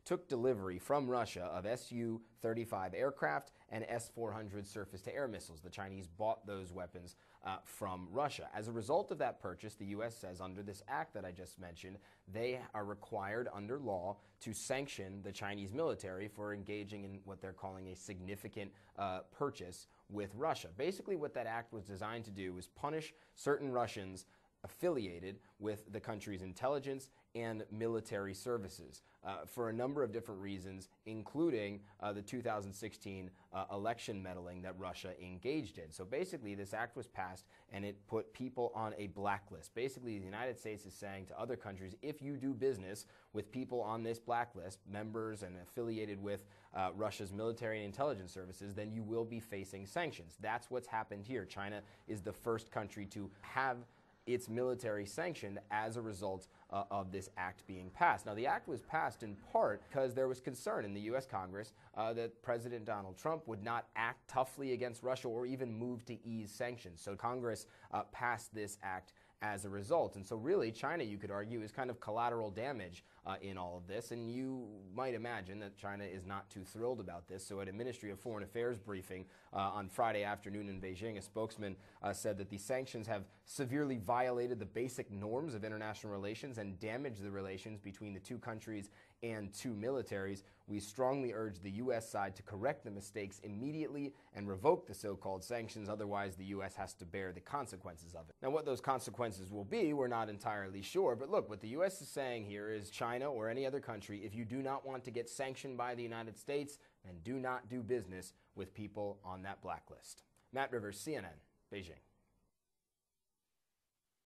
took delivery from Russia of Su-35 aircraft and S-400 surface-to-air missiles. The Chinese bought those weapons from Russia. As a result of that purchase, the U.S. says under this act that I just mentioned, they are required under law to sanction the Chinese military for engaging in what they're calling a significant purchase with Russia. Basically, what that act was designed to do was punish certain Russians affiliated with the country's intelligence and military services for a number of different reasons, including the 2016 election meddling that Russia engaged in. So basically, this act was passed and it put people on a blacklist. Basically, the United States is saying to other countries, if you do business with people on this blacklist, members and affiliated with Russia's military and intelligence services, then you will be facing sanctions. That's what's happened here. China is the first country to have its military sanctioned as a result of this act being passed. Now, the act was passed in part because there was concern in the U.S. Congress that President Donald Trump would not act toughly against Russia or even move to ease sanctions. So Congress passed this act as a result. And so really, China, you could argue, is kind of collateral damage in all of this. And you might imagine that China is not too thrilled about this. So at a Ministry of Foreign Affairs briefing on Friday afternoon in Beijing, a spokesman said that the sanctions have severely violated the basic norms of international relations and damaged the relations between the two countries and two militaries. We strongly urge the U.S. side to correct the mistakes immediately and revoke the so-called sanctions. Otherwise, the U.S. has to bear the consequences of it. Now, what those consequences will be, we're not entirely sure. But look, what the U.S. is saying here is China or any other country, if you do not want to get sanctioned by the United States, then do not do business with people on that blacklist. Matt Rivers, CNN, Beijing.